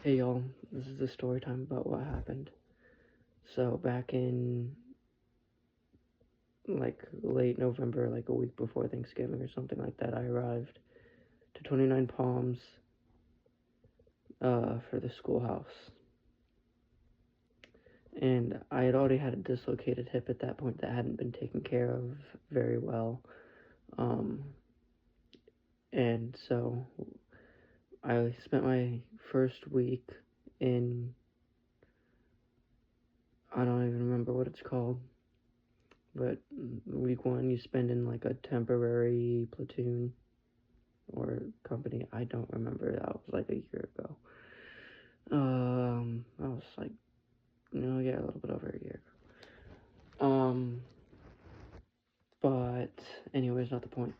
Hey y'all, this is the story time about what happened. So back in late November, like a week before Thanksgiving or something like that, I arrived to 29 Palms for the schoolhouse. And I had already had a dislocated hip at that point that hadn't been taken care of very well. Um, and so I spent my first week in, I don't even remember what it's called, but week one you spend in like a temporary platoon or company. I don't remember. That was like a year ago. That was like, yeah, a little bit over a year ago. But anyways, not the point.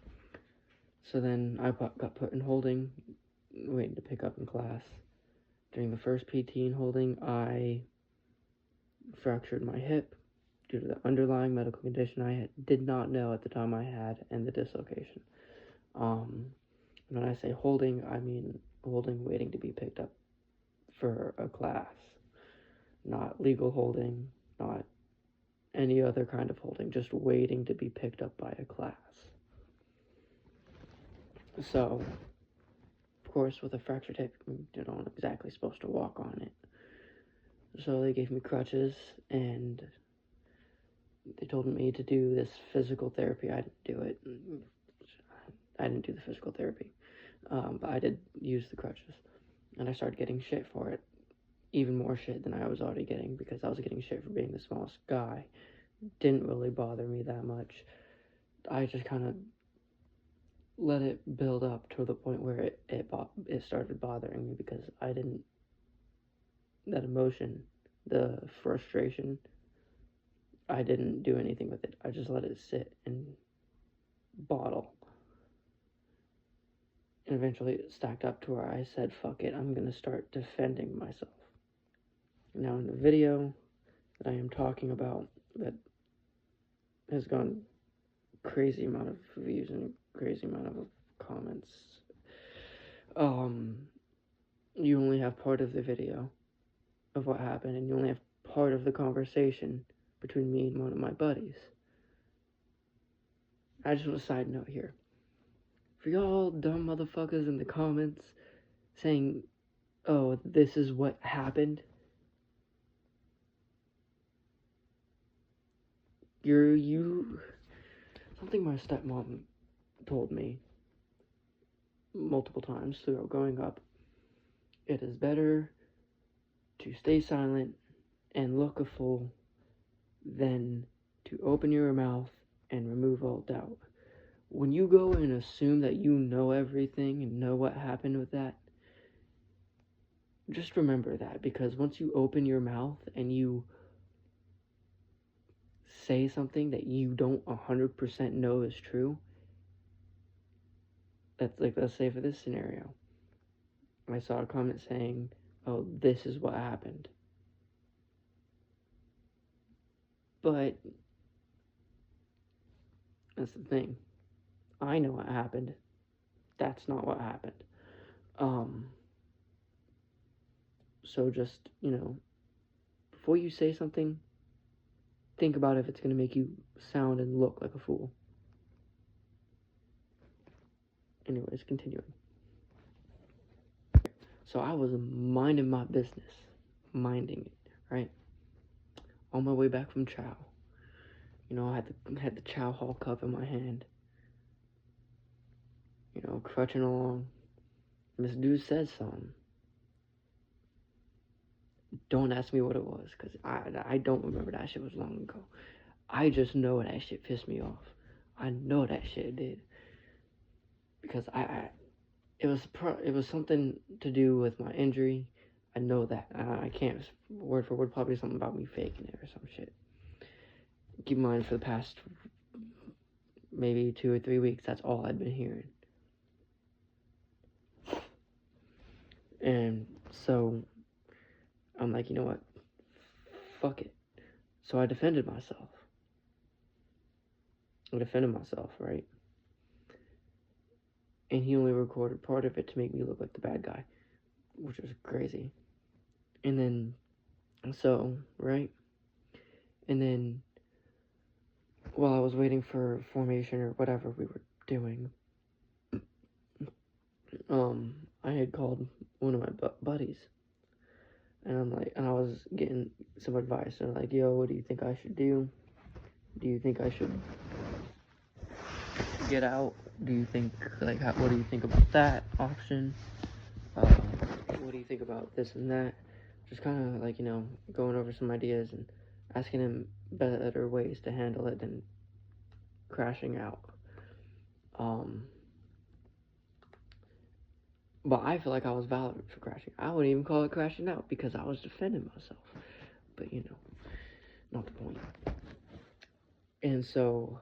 So then I got put in holding, waiting to pick up in class. During the first PT in holding, I fractured my hip due to the underlying medical condition I did not know at the time I had and the dislocation. When I say holding, I mean holding waiting to be picked up for a class. Not legal holding, not any other kind of holding, just waiting to be picked up by a class. So, of course, with a fractured hip, you're not exactly supposed to walk on it. So they gave me crutches, and they told me to do this physical therapy. I didn't do it. I didn't do the physical therapy, but I did use the crutches. And I started getting shit for it. Even more shit than I was already getting, because I was getting shit for being the smallest guy. Didn't really bother me that much. I just kind of let it build up to the point where it started bothering me, because I didn't, that emotion, the frustration, I didn't do anything with it. I just let it sit and bottle. And eventually it stacked up to where I said, fuck it, I'm gonna start defending myself. Now in the video that I am talking about, that has gone crazy amount of views and crazy amount of comments, you only have part of the video of what happened, and you only have part of the conversation between me and one of my buddies. I just want a side note here. For y'all dumb motherfuckers in the comments saying, oh, this is what happened, something my stepmom told me multiple times throughout growing up. It is better to stay silent and look a fool than to open your mouth and remove all doubt. When you go and assume that you know everything and know what happened with that, just remember that, because once you open your mouth and you say something that you don't 100% know is true, that's like, let's say for this scenario, I saw a comment saying, oh, this is what happened. But that's the thing. I know what happened. That's not what happened. So just, before you say something, think about if it's going to make you sound and look like a fool. Anyways, continuing. So I was minding my business. Minding it, right? On my way back from chow. I had the chow hall cup in my hand. Crutching along. And this dude says something. Don't ask me what it was, because I don't remember. That shit was long ago. I just know that shit pissed me off. I know that shit did. Because it was something to do with my injury. I know that. I can't word for word, probably something about me faking it or some shit. Keep in mind, for the past maybe 2 or 3 weeks, that's all I'd been hearing. And so I'm like, you know what? Fuck it. So I defended myself. Right? And he only recorded part of it to make me look like the bad guy, which was crazy. And then, right? And then, while I was waiting for formation or whatever we were doing, I had called one of my buddies, and I was getting some advice, and like, yo, what do you think I should do? Do you think I should get out? Do you think, what do you think about that option? What do you think about this and that? Just kind of going over some ideas and asking him better ways to handle it than crashing out. But I feel like I was valid for crashing. I wouldn't even call it crashing out because I was defending myself. But not the point. And so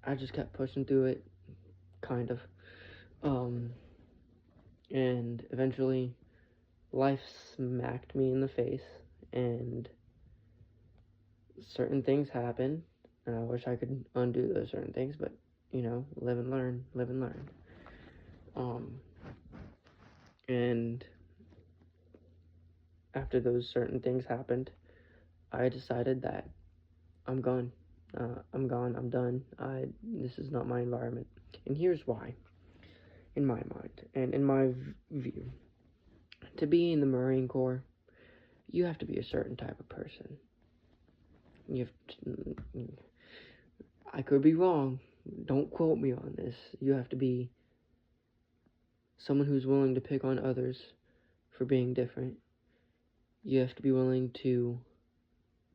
I just kept pushing through it, kind of. And eventually life smacked me in the face, and certain things happened, and I wish I could undo those certain things, but live and learn. And after those certain things happened, I decided that I'm gone. I'm done. This is not my environment. And here's why. In my mind, and in my view, to be in the Marine Corps, you have to be a certain type of person. I could be wrong. Don't quote me on this. You have to be someone who's willing to pick on others for being different. You have to be willing to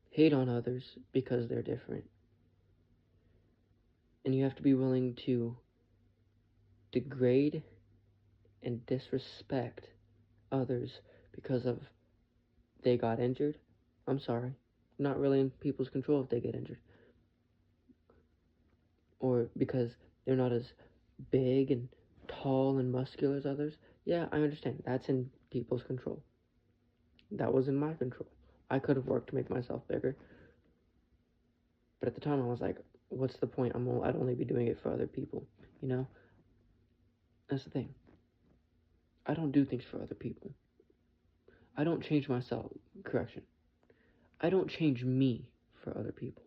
hate on others because they're different. And you have to be willing to degrade and disrespect others because of they got injured. I'm sorry. Not really in people's control if they get injured. Or because they're not as big and tall and muscular as others. Yeah, I understand. That's in people's control. That was in my control. I could have worked to make myself bigger. But at the time, I was like, what's the point? I'd only be doing it for other people, That's the thing. I don't do things for other people. I don't change myself. Correction. I don't change me for other people.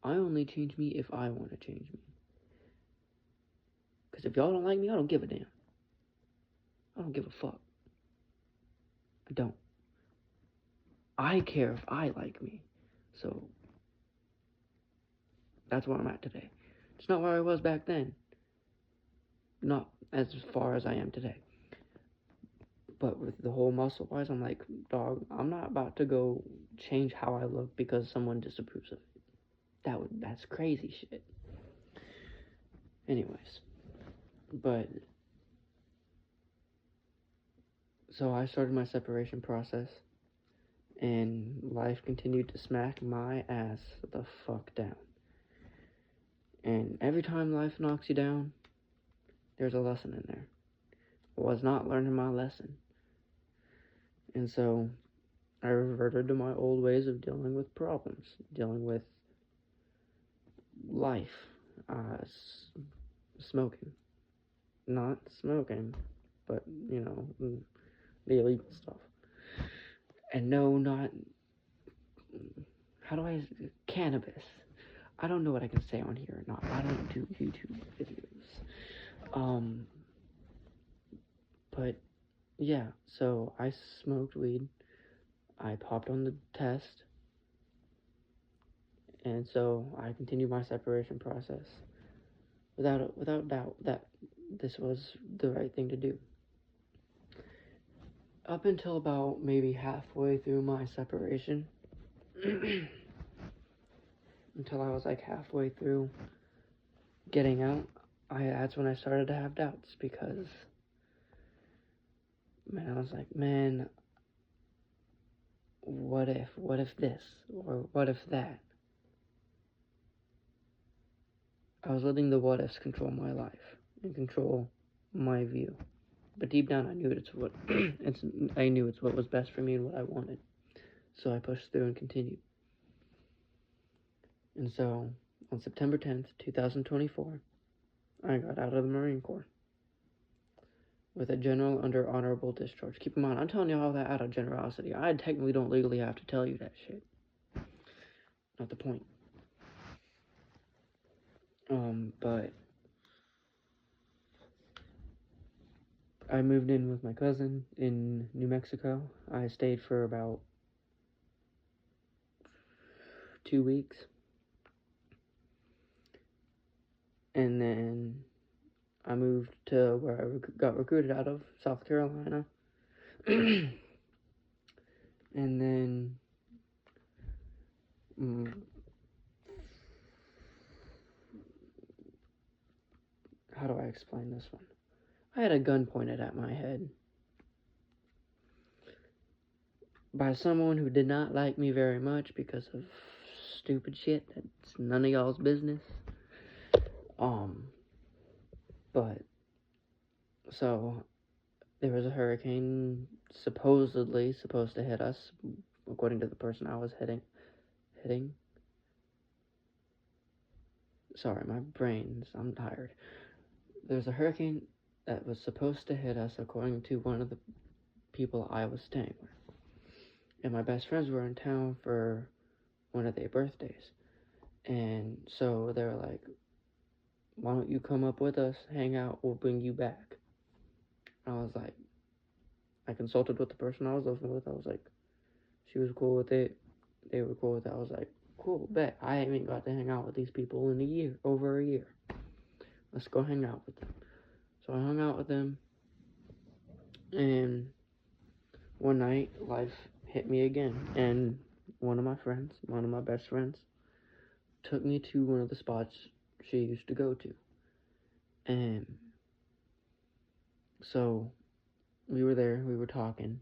I only change me if I want to change me. Because if y'all don't like me, I don't give a damn. I don't give a fuck. I don't. I care if I like me. So, that's where I'm at today. It's not where I was back then. Not as far as I am today. But with the whole muscle-wise, I'm like, dog, I'm not about to go change how I look because someone disapproves of it. That's crazy shit. Anyways. But, so I started my separation process, and life continued to smack my ass the fuck down. And every time life knocks you down, there's a lesson in there. I was not learning my lesson. And so I reverted to my old ways of dealing with problems, dealing with life, smoking. Not smoking, but, the illegal stuff. And no, not, cannabis. I don't know what I can say on here or not. I don't do YouTube videos. But, yeah, so I smoked weed. I popped on the test. And so I continued my separation process without doubt that this was the right thing to do. Up until about maybe halfway through my separation, until I was like halfway through getting out, that's when I started to have doubts because, I was like, what if this, or what if that? I was letting the what ifs control my life and control my view. But deep down, I knew it's what was best for me and what I wanted. So I pushed through and continued. And so, on September 10th, 2024, I got out of the Marine Corps. with a general under honorable discharge. Keep in mind, I'm telling you all that out of generosity. I technically don't legally have to tell you that shit. Not the point. But I moved in with my cousin in New Mexico. I stayed for about 2 weeks. And then I moved to where I got recruited out of, South Carolina. And then how do I explain this one? I had a gun pointed at my head by someone who did not like me very much because of stupid shit that's none of y'all's business. But so there was a hurricane supposedly supposed to hit us, according to the person I was hitting. Sorry, my brain's, I'm tired. There's a hurricane that was supposed to hit us, according to one of the people I was staying with. And my best friends were in town for one of their birthdays. And so they were like, why don't you come up with us, hang out, we'll bring you back. I was like, I consulted with the person I was living with. I was like, she was cool with it. They were cool with it. I was like, cool, bet. I haven't got to hang out with these people in over a year. Let's go hang out with them. So I hung out with them. And one night, life hit me again. And one of my best friends, took me to one of the spots she used to go to. And so we were there, we were talking,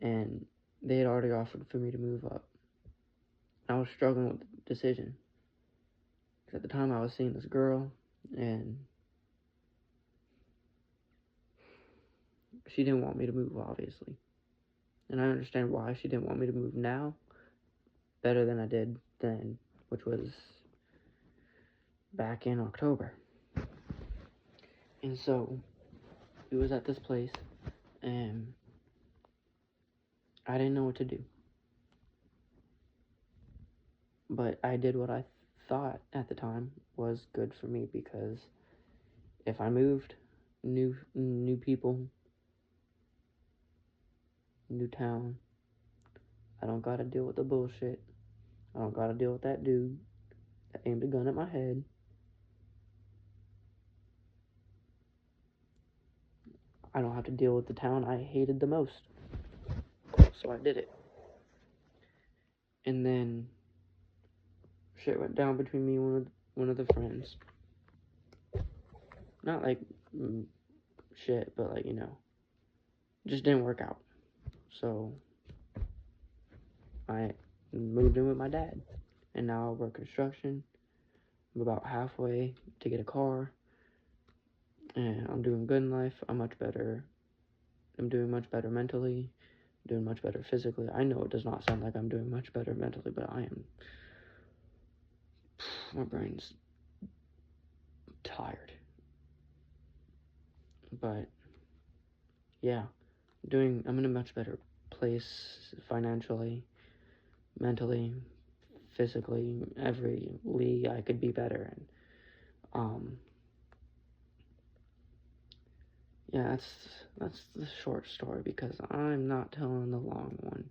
and they had already offered for me to move up. I was struggling with the decision. Because at the time I was seeing this girl, and she didn't want me to move, obviously. And I understand why she didn't want me to move now better than I did then, which was back in October. And so we was at this place, and I didn't know what to do. But I did what I thought at the time was good for me, because if I moved, new people, new town, I don't gotta deal with the bullshit. I don't gotta deal with that dude that aimed a gun at my head. I don't have to deal with the town I hated the most. So I did it. And then shit went down between me and one of the friends. Not like shit, but like, just didn't work out. So I moved in with my dad. And now I work construction. I'm about halfway to get a car. And I'm doing good in life. I'm doing much better mentally. Doing much better physically. I know it does not sound like I'm doing much better mentally, but I am. My brain's tired. But yeah, I'm in a much better place financially, mentally, physically, every league I could be better in. Yeah, that's the short story, because I'm not telling the long one.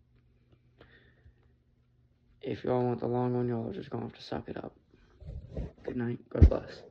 If y'all want the long one, y'all are just gonna have to suck it up. Good night. God bless.